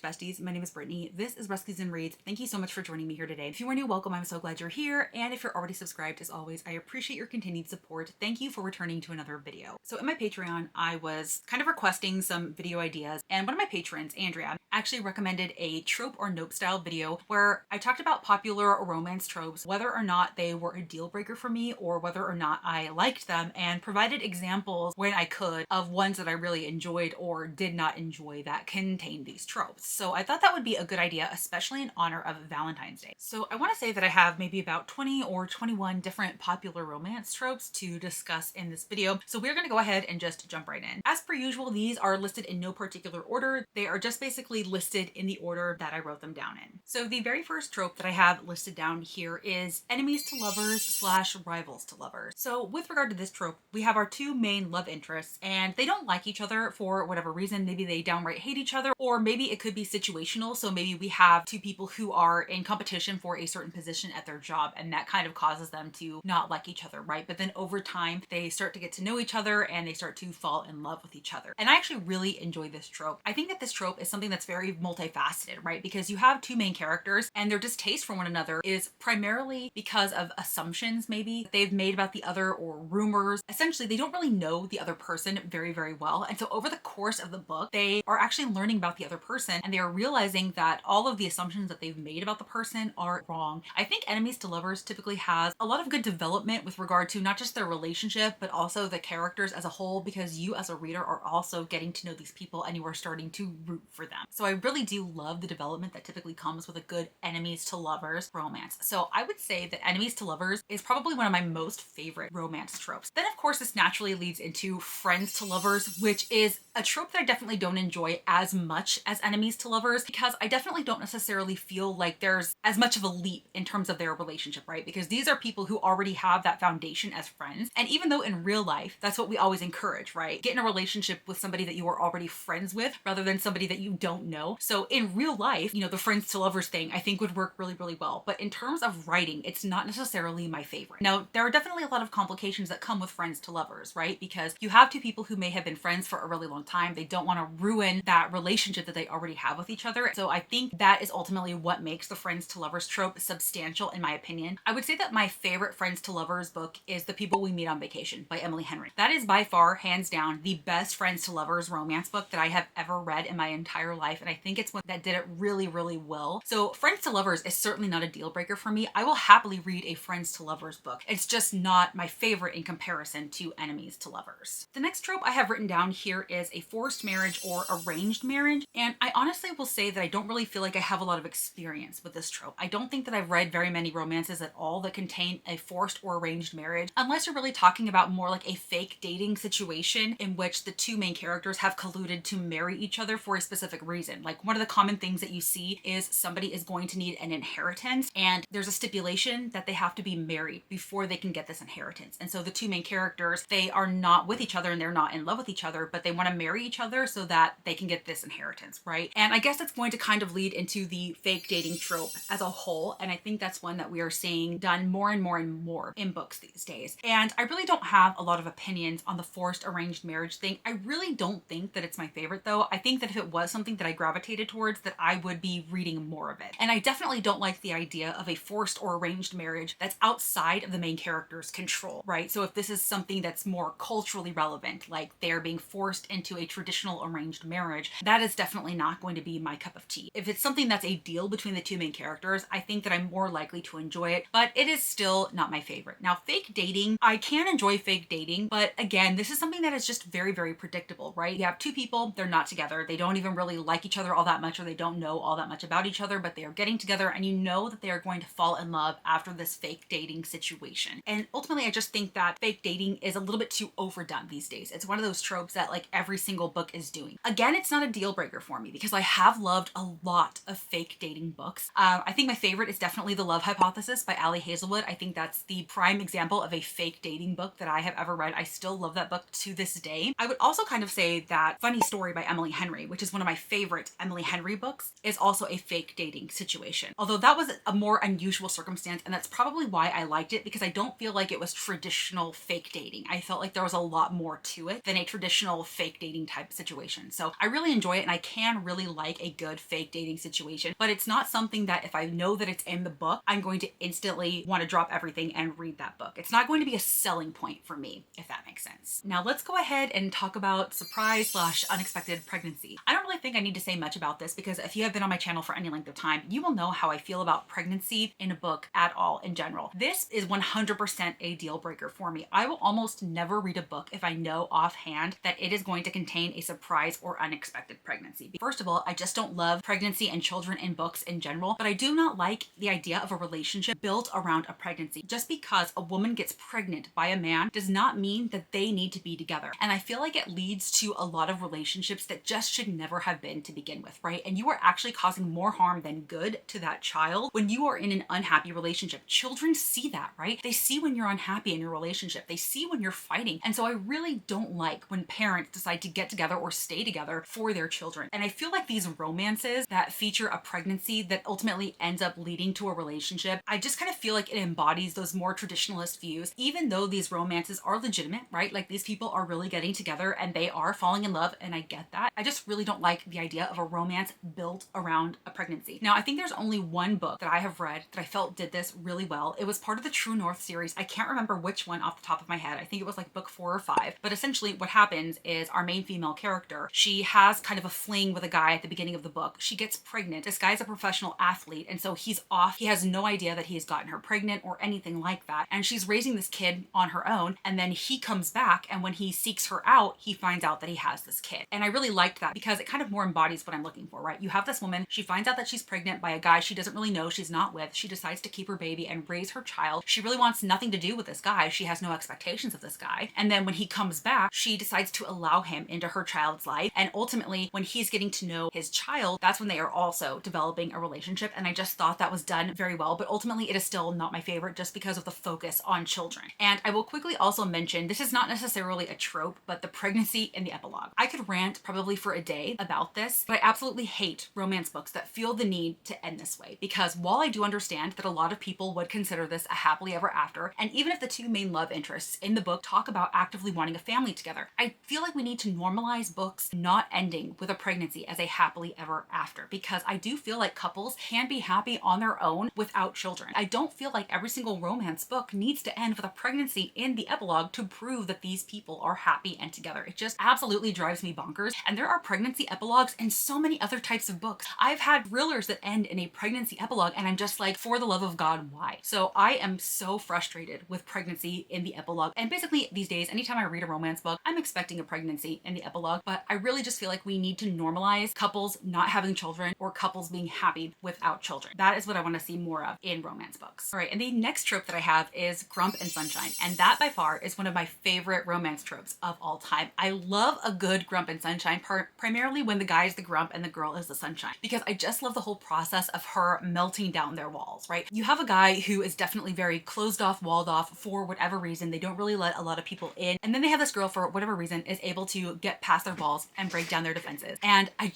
besties. My name is Brittany. This is Rescues and Reads. Thank you so much for joining me here today. If you are new, welcome. I'm so glad you're here. And if you're already subscribed, as always, I appreciate your continued support. Thank you for returning to another video. So in my Patreon, I was kind of requesting some video ideas, and one of my patrons, Andrea, actually recommended a trope or nope style video where I talked about popular romance tropes, whether or not they were a deal breaker for me or whether or not I liked them, and provided examples when I could of ones that I really enjoyed or did not enjoy that contain these tropes. So I thought that would be a good idea, especially in honor of Valentine's Day. So I want to say that I have maybe about 20 or 21 different popular romance tropes to discuss in this video. So we're going to go ahead and just jump right in. As per usual, these are listed in no particular order. They are just basically listed in the order that I wrote them down in. So the very first trope that I have listed down here is enemies to lovers slash rivals to lovers. So with regard to this trope, we have our two main love interests and they don't like each other for whatever reason. Maybe they downright hate each other, or maybe it could be situational. So maybe we have two people who are in competition for a certain position at their job, and that kind of causes them to not like each other, right? But then over time, they start to get to know each other and they start to fall in love with each other. And I actually really enjoy this trope. I think that this trope is something that's very multifaceted, right? Because you have two main characters and their distaste for one another is primarily because of assumptions maybe they've made about the other, or rumors. Essentially, they don't really know the other person very, very well. And so over the course of the book, they are actually learning about the other person and they are realizing that all of the assumptions that they've made about the person are wrong. I think enemies to lovers typically has a lot of good development with regard to not just their relationship, but also the characters as a whole, because you as a reader are also getting to know these people and you are starting to root for them. So I really do love the development that typically comes with a good enemies to lovers romance. So I would say that enemies to lovers is probably one of my most favorite romance tropes. Then of course this naturally leads into friends to lovers, which is a trope that I definitely don't enjoy as much as enemies to lovers, because I definitely don't necessarily feel like there's as much of a leap in terms of their relationship, right? Because these are people who already have that foundation as friends. And even though in real life, that's what we always encourage, right? Get in a relationship with somebody that you are already friends with rather than somebody that you don't know. So in real life, you know, the friends to lovers thing I think would work really, really well. But in terms of writing, it's not necessarily my favorite. Now, there are definitely a lot of complications that come with friends to lovers, right? Because you have two people who may have been friends for a really long time. They don't want to ruin that relationship that they already have with each other. So I think that is ultimately what makes the friends to lovers trope substantial in my opinion. I would say that my favorite friends to lovers book is The People We Meet on Vacation by Emily Henry. That is by far, hands down, the best friends to lovers romance book that I have ever read in my entire life. And I think it's one that did it really, really well. So friends to lovers is certainly not a deal breaker for me. I will happily read a friends to lovers book. It's just not my favorite in comparison to enemies to lovers. The next trope I have written down here is a forced marriage or arranged marriage. And I honestly will say that I don't really feel like I have a lot of experience with this trope. I don't think that I've read very many romances at all that contain a forced or arranged marriage, unless you're really talking about more like a fake dating situation in which the two main characters have colluded to marry each other for a specific reason. Like one of the common things that you see is somebody is going to need an inheritance and there's a stipulation that they have to be married before they can get this inheritance. And so the two main characters, they are not with each other and they're not in love with each other, but they want to marry each other so that they can get this inheritance, right? And I guess it's going to kind of lead into the fake dating trope as a whole. And I think that's one that we are seeing done more and more and more in books these days. And I really don't have a lot of opinions on the forced arranged marriage thing. I really don't think that it's my favorite though. I think that if it was something that I gravitated towards, that I would be reading more of it. And I definitely don't like the idea of a forced or arranged marriage that's outside of the main character's control, right? So if this is something that's more culturally relevant, like they're being forced into a traditional arranged marriage, that is definitely not going to be my cup of tea. If it's something that's a deal between the two main characters, I think that I'm more likely to enjoy it, but it is still not my favorite. Now, fake dating, I can enjoy fake dating, but again, this is something that is just very, very predictable, right? You have two people, they're not together, they don't even really like each other all that much, or they don't know all that much about each other, but they are getting together and you know that they are going to fall in love after this fake dating situation. And ultimately, I just think that fake dating is a little bit too overdone these days. It's one of those tropes that like every single book is doing. Again, it's not a deal breaker for me because I have loved a lot of fake dating books. I think my favorite is definitely The Love Hypothesis by Ali Hazelwood. I think that's the prime example of a fake dating book that I have ever read. I still love that book to this day. I would also kind of say that Funny Story by Emily Henry, which is one of my favorite Emily Henry books, is also a fake dating situation. Although that was a more unusual circumstance, and that's probably why I liked it, because I don't feel like it was traditional fake dating. I felt like there was a lot more to it than a traditional fake dating dating type situation. So I really enjoy it, and I can really like a good fake dating situation, but it's not something that if I know that it's in the book, I'm going to instantly want to drop everything and read that book. It's not going to be a selling point for me, if that makes sense. Now let's go ahead and talk about surprise / unexpected pregnancy. I don't really think I need to say much about this because if you have been on my channel for any length of time, you will know how I feel about pregnancy in a book at all in general. This is 100% a deal breaker for me. I will almost never read a book if I know offhand that it is going to contain a surprise or unexpected pregnancy. First of all, I just don't love pregnancy and children in books in general, but I do not like the idea of a relationship built around a pregnancy. Just because a woman gets pregnant by a man does not mean that they need to be together. And I feel like it leads to a lot of relationships that just should never have been to begin with, right? And you are actually causing more harm than good to that child when you are in an unhappy relationship. Children see that, right? They see when you're unhappy in your relationship. They see when you're fighting. And so I really don't like when parents decide to get together or stay together for their children. And I feel like these romances that feature a pregnancy that ultimately ends up leading to a relationship, I just kind of feel like it embodies those more traditionalist views, even though these romances are legitimate, right? Like these people are really getting together and they are falling in love, and I get that. I just really don't like the idea of a romance built around a pregnancy. Now, I think there's only one book that I have read that I felt did this really well. It was part of the True North series. I can't remember which one off the top of my head. I think it was like book 4 or 5. But essentially what happens is our main female character, she has kind of a fling with a guy at the beginning of the book. She gets pregnant. This guy's a professional athlete, and so he's off. He has no idea that he's gotten her pregnant or anything like that. And she's raising this kid on her own, and then he comes back, and when he seeks her out, he finds out that he has this kid. And I really liked that because it kind of more embodies what I'm looking for, right? You have this woman, she finds out that she's pregnant by a guy she doesn't really know, she's not with. She decides to keep her baby and raise her child. She really wants nothing to do with this guy. She has no expectations of this guy. And then when he comes back, she decides to allow him into her child's life. And ultimately, when he's getting to know his child, that's when they are also developing a relationship. And I just thought that was done very well, but ultimately it is still not my favorite just because of the focus on children. And I will quickly also mention, this is not necessarily a trope, but the pregnancy in the epilogue. I could rant probably for a day about this, but I absolutely hate romance books that feel the need to end this way, because while I do understand that a lot of people would consider this a happily ever after, and even if the two main love interests in the book talk about actively wanting a family together, I feel like we need to normalize books not ending with a pregnancy as a happily ever after, because I do feel like couples can be happy on their own without children. I don't feel like every single romance book needs to end with a pregnancy in the epilogue to prove that these people are happy and together. It just absolutely drives me bonkers. And there are pregnancy epilogues in so many other types of books. I've had thrillers that end in a pregnancy epilogue, and I'm just like, for the love of God, why? So I am so frustrated with pregnancy in the epilogue. And basically these days, anytime I read a romance book, I'm expecting a pregnancy in the epilogue, but I really just feel like we need to normalize couples not having children or couples being happy without children. That is what I want to see more of in romance books. All right, and the next trope that I have is Grump and Sunshine, and that by far is one of my favorite romance tropes of all time. I love a good Grump and Sunshine part, primarily when the guy is the Grump and the girl is the Sunshine, because I just love the whole process of her melting down their walls, right? You have a guy who is definitely very closed off, walled off for whatever reason. They don't really let a lot of people in. And then they have this girl, for whatever reason, is able to get past their walls and break down their defenses. And I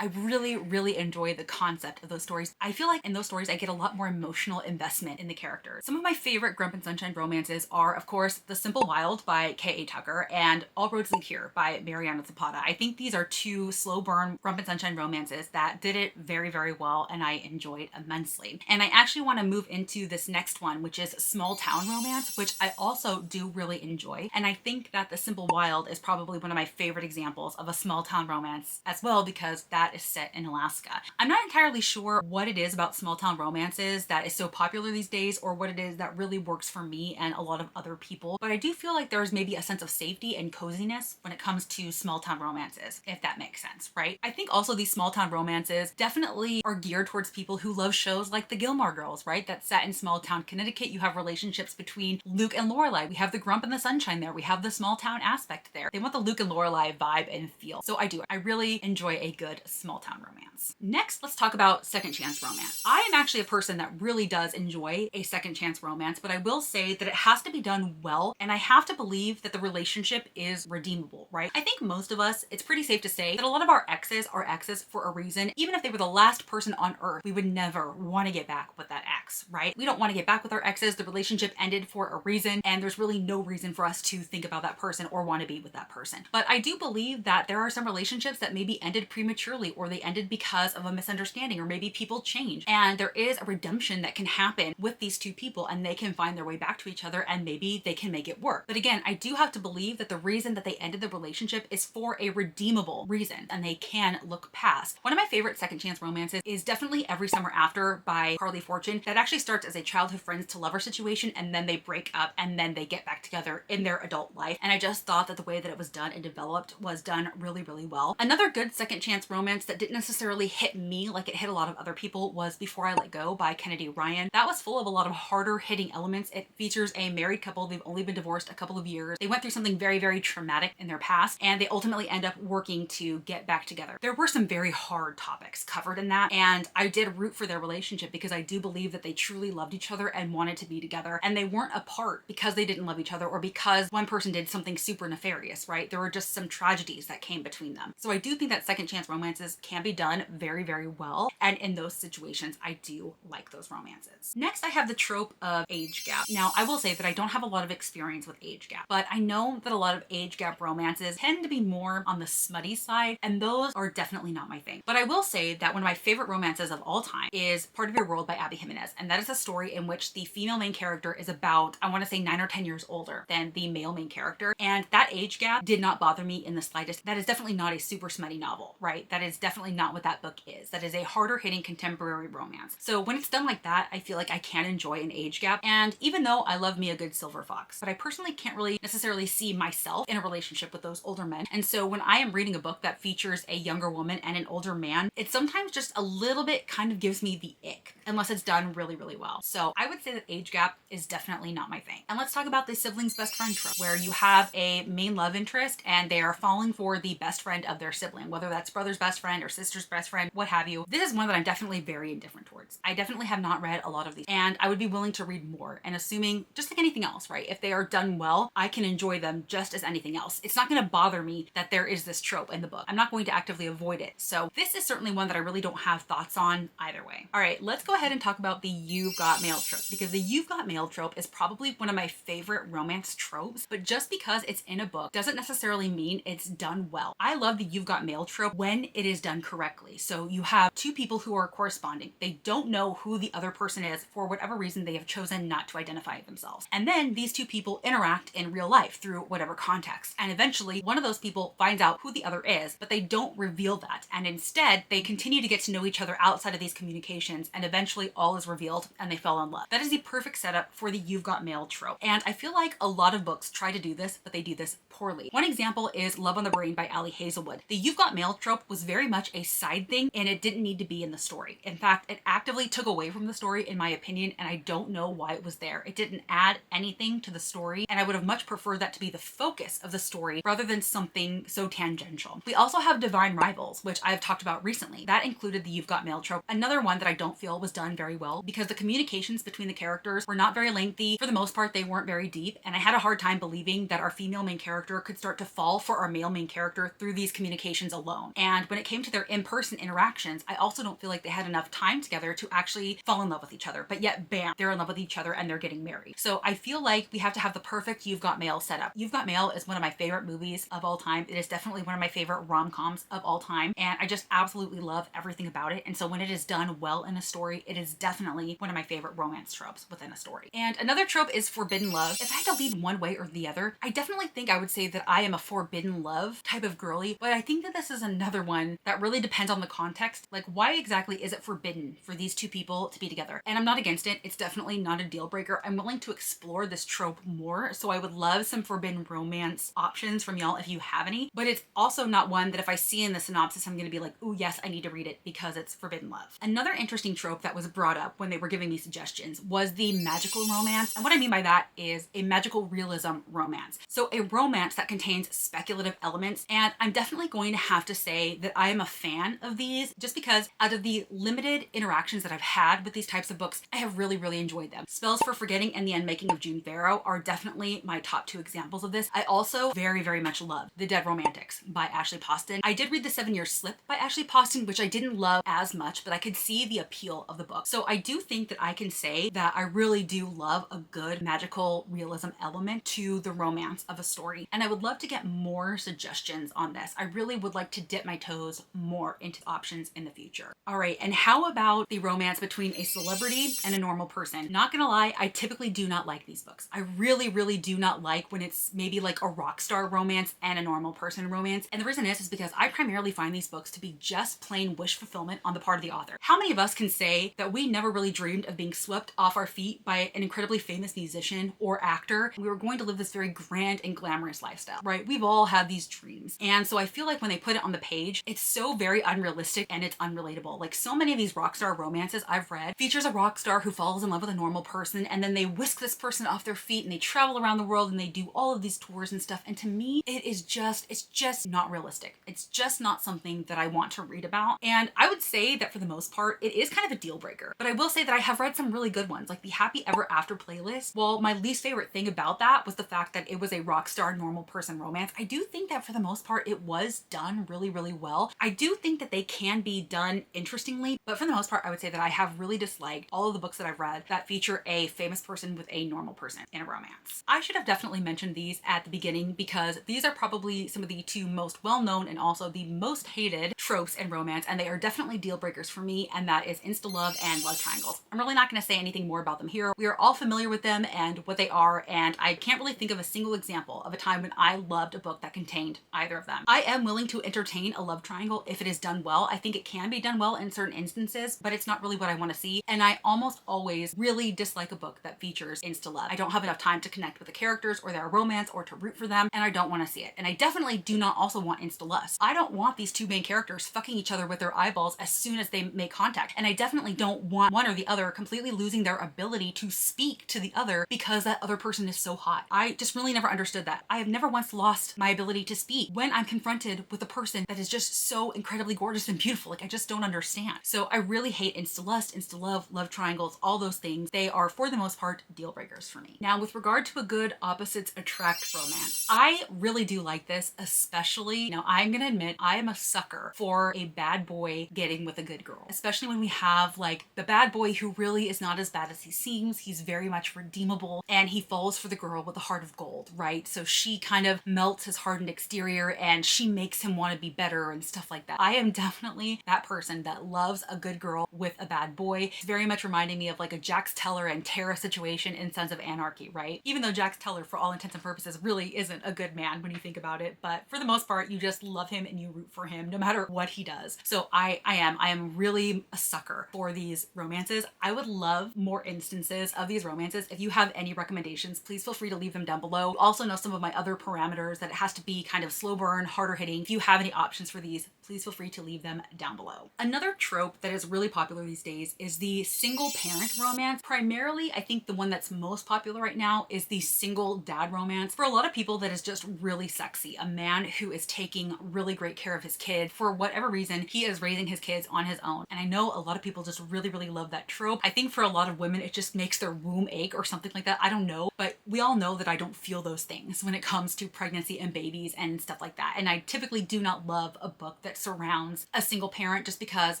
really, really enjoy the concept of those stories. I feel like in those stories, I get a lot more emotional investment in the characters. Some of my favorite Grump and Sunshine romances are, of course, The Simple Wild by K.A. Tucker and All Roads Lead Here by Mariana Zapata. I think these are two slow burn Grump and Sunshine romances that did it very, very well, and I enjoyed immensely. And I actually want to move into this next one, which is Small Town Romance, which I also do really enjoy. And I think that The Simple Wild is probably one of my favorite examples of a small town romance as well, because that is set in Alaska. I'm not entirely sure what it is about small town romances that is so popular these days, or what it is that really works for me and a lot of other people, but I do feel like there's maybe a sense of safety and coziness when it comes to small town romances, if that makes sense, right? I think also these small town romances definitely are geared towards people who love shows like The Gilmore Girls, right? That's set in small town Connecticut. You have relationships between Luke and Lorelai. We have the Grump and the Sunshine there. We have the small town aspect there. They want the Luke and Lorelai vibe and feel. So I really enjoy a good small town romance. Next, let's talk about second chance romance. I am actually a person that really does enjoy a second chance romance, but I will say that it has to be done well, and I have to believe that the relationship is redeemable, right? I think most of us, it's pretty safe to say that a lot of our exes are exes for a reason. Even if they were the last person on earth, we would never want to get back with that ex. ex, right? We don't want to get back with our exes. The relationship ended for a reason, and there's really no reason for us to think about that person or want to be with that person. But I do believe that there are some relationships that maybe ended prematurely, or they ended because of a misunderstanding, or maybe people change. And there is a redemption that can happen with these two people, and they can find their way back to each other, and maybe they can make it work. But again, I do have to believe that the reason that they ended the relationship is for a redeemable reason, and they can look past. One of my favorite second chance romances is definitely Every Summer After by Carly Fortune. That actually starts as a childhood friends to lover situation, and then they break up, and then they get back together in their adult life. And I just thought that the way that it was done and developed was done really, really well. Another good second chance romance that didn't necessarily hit me like it hit a lot of other people was Before I Let Go by Kennedy Ryan. That was full of a lot of harder hitting elements. It features a married couple. They've only been divorced a couple of years. They went through something very, very traumatic in their past, and they ultimately end up working to get back together. There were some very hard topics covered in that, and I did root for their relationship because I do believe that they truly loved each other and wanted to be together, and they weren't apart because they didn't love each other or because one person did something super nefarious, right? There were just some tragedies that came between them. So I do think that second chance romances can be done very, very well, and in those situations, I do like those romances. Next, I have the trope of age gap. Now, I will say that I don't have a lot of experience with age gap, but I know that a lot of age gap romances tend to be more on the smutty side, and those are definitely not my thing. But I will say that one of my favorite romances of all time is Part of Your World by Abby Jimenez, and that is a story in which the female main character is about, I want to say 9 or 10 years older than the male main character, and that age gap did not bother me in the slightest. That is definitely not a super smutty novel, right? That is definitely not what that book is. That is a harder hitting contemporary romance. So when it's done like that, I feel like I can enjoy an age gap. And even though I love me a good silver fox, but I personally can't really necessarily see myself in a relationship with those older men. And so when I am reading a book that features a younger woman and an older man, it sometimes just a little bit kind of gives me the ick, unless it's done really, really well. So I would say that age gap is definitely not my thing. And let's talk about the siblings best friend trope, where you have a main love interest and they are falling for the best friend of their sibling, whether that's brother's best friend or sister's best friend, what have you. This is one that I'm definitely very indifferent towards. I definitely have not read a lot of these, and I would be willing to read more, and assuming, just like anything else, right? If they are done well, I can enjoy them just as anything else. It's not going to bother me that there is this trope in the book. I'm not going to actively avoid it. So this is certainly one that I really don't have thoughts on either way. All right, let's go ahead and talk about the You've Got Mail trope, because the You've Got Mail trope is probably one of my favorite romance tropes, but just because it's in a book doesn't necessarily mean it's done well. I love the You've Got Mail trope when it is done correctly. So you have two people who are corresponding. They don't know who the other person is for whatever reason. They have chosen not to identify themselves. And then these two people interact in real life through whatever context. And eventually one of those people finds out who the other is, but they don't reveal that. And instead they continue to get to know each other outside of these communications, and eventually all is revealed and they fell in love. That is the perfect setup for the You've Got Mail trope. And I feel like a lot of books try to do this, but they do this poorly. One example is Love on the Brain by Ali Hazelwood. The You've Got Mail trope was very much a side thing, and it didn't need to be in the story. In fact, it actively took away from the story, in my opinion, and I don't know why it was there. It didn't add anything to the story, and I would have much preferred that to be the focus of the story rather than something so tangential. We also have Divine Rivals, which I've talked about recently. That included the You've Got Mail trope. Another one that I don't feel was done very well because the communications between the characters were not very lengthy. For the most part, they weren't very deep, and I had a hard time believing that our female main character could start to fall for our male main character through these communications alone. And when it came to their in-person interactions, I also don't feel like they had enough time together to actually fall in love with each other, but yet bam, they're in love with each other and they're getting married. So I feel like we have to have the perfect You've Got Mail setup. You've Got Mail is one of my favorite movies of all time. It is definitely one of my favorite rom-coms of all time, and I just absolutely love everything about it. And so when it is done well in a story, it is definitely one of my favorite romance tropes within a story. And another trope is forbidden love. If I had to lean one way or the other, I definitely think I would say that I am a forbidden love type of girly, but I think that this is another one that really depends on the context. Like, why exactly is it forbidden for these two people to be together? And I'm not against it. It's definitely not a deal breaker. I'm willing to explore this trope more, so I would love some forbidden romance options from y'all if you have any, but it's also not one that if I see in the synopsis, I'm going to be like, oh yes, I need to read it because it's forbidden love. Another interesting trope that was brought up when they were giving me suggestions was the magical romance. And what I mean by that is a magical realism romance. So a romance that contains speculative elements. And I'm definitely going to have to say that I am a fan of these just because out of the limited interactions that I've had with these types of books, I have really, really enjoyed them. Spells for Forgetting and The Unmaking of June Farrow are definitely my top two examples of this. I also very, very much love The Dead Romantics by Ashley Poston. I did read The 7 Year Slip by Ashley Poston, which I didn't love as much, but I could see the appeal of the book. So I do think that I can say that I really do love a good magical realism element to the romance of a story. And I would love to get more suggestions on this. I really would like to dip my toes more into options in the future. All right, and how about the romance between a celebrity and a normal person? Not gonna lie, I typically do not like these books. I really do not like when it's maybe like a rock star romance and a normal person romance. And the reason is because I primarily find these books to be just plain wish fulfillment on the part of the author. How many of us can say that we never really dreamed of being swept off our feet by an incredibly famous musician or actor? We were going to live this very grand and glamorous lifestyle, right? We've all had these dreams. And so I feel like when they put it on the page, it's so very unrealistic and it's unrelatable. Like so many of these rock star romances I've read features a rock star who falls in love with a normal person and then they whisk this person off their feet and they travel around the world and they do all of these tours and stuff. And to me, it's just not realistic. It's just not something that I want to read about. And I would say that for the most part, it is kind of a deal breaker. But I will say that I have read some really good ones, like the Happy Ever After playlist. While my least favorite thing about that was the fact that it was a rock star normal person romance, I do think that for the most part, it was done really well. I do think that they can be done interestingly, but for the most part, I would say that I have really disliked all of the books that I've read that feature a famous person with a normal person in a romance. I should have definitely mentioned these at the beginning because these are probably some of the two most well-known and also the most hated tropes in romance, and they are definitely deal breakers for me, and that is Insta-love and love triangles. I'm really not going to say anything more about them here. We are all familiar with them and what they are, and I can't really think of a single example of a time when I loved a book that contained either of them. I am willing to entertain a love triangle if it is done well. I think it can be done well in certain instances, but it's not really what I want to see, and I almost always really dislike a book that features Insta-love. I don't have enough time to connect with the characters or their romance or to root for them, and I don't want to see it. And I definitely do not also want Insta-lust. I don't want these two main characters fucking each other with their eyeballs as soon as they make contact, and I definitely don't want one or the other completely losing their ability to speak to the other because that other person is so hot. I just really never understood that. I have never once lost my ability to speak when I'm confronted with a person that is just so incredibly gorgeous and beautiful. Like, I just don't understand. So I really hate Insta-lust, Insta-love, love triangles, all those things. They are, for the most part, deal breakers for me. Now, with regard to a good opposites attract romance, I really do like this, especially, now I'm gonna admit, I am a sucker for a bad boy getting with a good girl, especially when we have like the bad boy who really is not as bad as he seems. He's very much redeemable and he falls for the girl with a heart of gold, right? So she kind of melts his hardened exterior and she makes him want to be better and stuff like that. I am definitely that person that loves a good girl with a bad boy. It's very much reminding me of like a Jax Teller and Tara situation in Sons of Anarchy, right? Even though Jax Teller, for all intents and purposes, really isn't a good man when you think about it, but for the most part, you just love him and you root for him no matter what he does. So I am really a sucker for these romances. I would love more instances of these romances. If you have any recommendations, please feel free to leave them down below. Also know some of my other parameters, that it has to be kind of slow burn, harder hitting. If you have any options for these, please feel free to leave them down below. Another trope that is really popular these days is the single parent romance. Primarily, I think the one that's most popular right now is the single dad romance. For a lot of people, that is just really sexy. A man who is taking really great care of his kid. For whatever reason, he is raising his kids on his own. And I know a lot of people just really love that trope. I think for a lot of women, it just makes their womb ache or something like that. I don't know, but we all know that I don't feel those things when it comes to pregnancy and babies and stuff like that. And I typically do not love a book that surrounds a single parent just because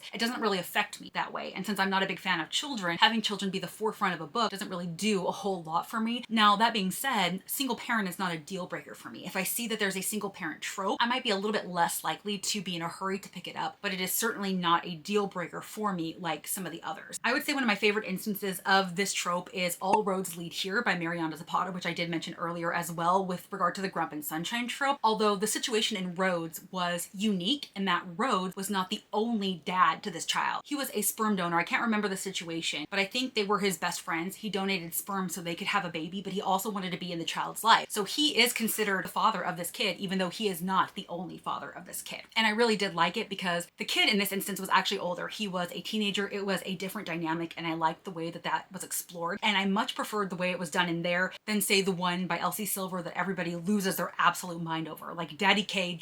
it doesn't really affect me that way. And since I'm not a big fan of children, having children be the forefront of a book doesn't really do a whole lot for me. Now, that being said, single parent is not a deal breaker for me. If I see that there's a single parent trope, I might be a little bit less likely to be in a hurry to pick it up, but it is certainly not a deal breaker for me like some of the others. I would say one of my favorite instances of this trope is All Roads Lead Here by Mariana Zapata, which I did mention earlier as well with regard to the Grump and Sunshine trope. Although the situation in Rhodes was unique in that Rhodes was not the only dad to this child. He was a sperm donor. I can't remember the situation, but I think they were his best friends. He donated sperm so they could have a baby, but he also wanted to be in the child's life. So he is considered the father of this kid, even though he is not the only father of this kid. And I really did like it because the kid in this instance was actually older. He was a teenager. It was a different dynamic, and I liked the way that that was explored. And I much preferred the way it was done in there than, say, the one by Elsie Silver that everybody loses their absolute mind over. Like Daddy K,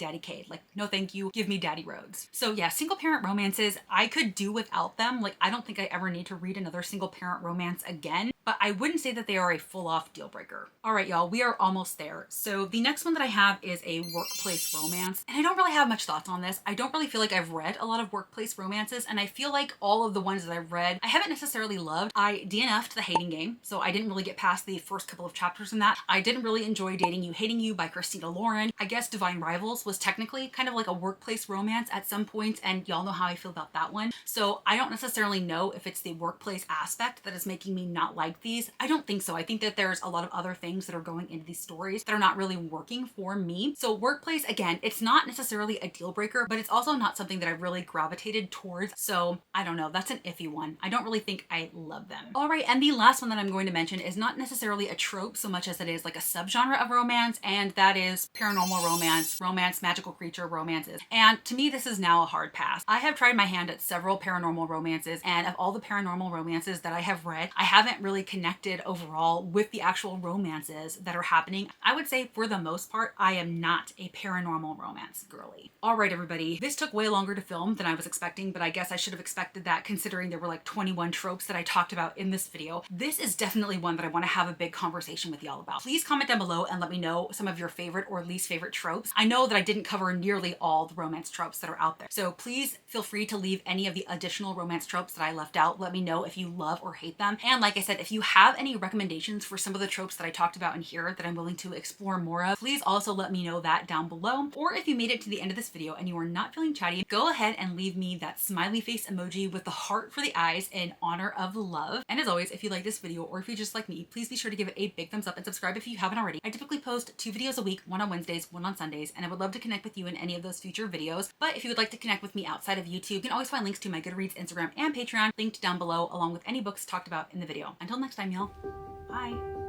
like, no thank you, give me Daddy daddy roads. So yeah, single parent romances, I could do without them. Like, I don't think I ever need to read another single parent romance again, but I wouldn't say that they are a full off deal breaker. All right, y'all, we are almost there. So the next one that I have is a workplace romance. And I don't really have much thoughts on this. I don't really feel like I've read a lot of workplace romances. And I feel like all of the ones that I've read, I haven't necessarily loved. I DNF'd The Hating Game, so I didn't really get past the first couple of chapters in that. I didn't really enjoy Dating You, Hating You by Christina Lauren. I guess Divine Rivals was technically kind of like a workplace romance at some points, and y'all know how I feel about that one. So I don't necessarily know if it's the workplace aspect that is making me not like these. I don't think so. I think that there's a lot of other things that are going into these stories that are not really working for me. So workplace, again, it's not necessarily a deal breaker, but it's also not something that I've really gravitated towards. So I don't know, that's an iffy one. I don't really think I love them. All right, and the last one that I'm going to mention is not necessarily a trope so much as it is like a subgenre of romance, and that is paranormal romance, magical creature romances. And to me, this is now a hard pass. I have tried my hand at several paranormal romances, and of all the paranormal romances that I have read, I haven't really connected overall with the actual romances that are happening. I would say for the most part, I am not a paranormal romance girly. All right, everybody, this took way longer to film than I was expecting, but I guess I should have expected that considering there were like 21 tropes that I talked about in this video. This is definitely one that I want to have a big conversation with y'all about. Please comment down below and let me know some of your favorite or least favorite tropes. I know that I didn't cover nearly all the romance tropes that are out there, so please feel free to leave any of the additional romance tropes that I left out. Let me know if you love or hate them. And like I said, if you have any recommendations for some of the tropes that I talked about in here that I'm willing to explore more of, please also let me know that down below. Or if you made it to the end of this video and you are not feeling chatty, go ahead and leave me that smiley face emoji with the heart for the eyes in honor of love. And as always, if you like this video or if you just like me, please be sure to give it a big thumbs up and subscribe if you haven't already. I typically post 2 videos a week, one on Wednesdays, one on Sundays, and I would love to connect with you in any of those future videos. But if you would like to connect with me outside of YouTube, you can always find links to my Goodreads, Instagram, and Patreon linked down below, along with any books talked about in the video. Until next time, y'all. Bye.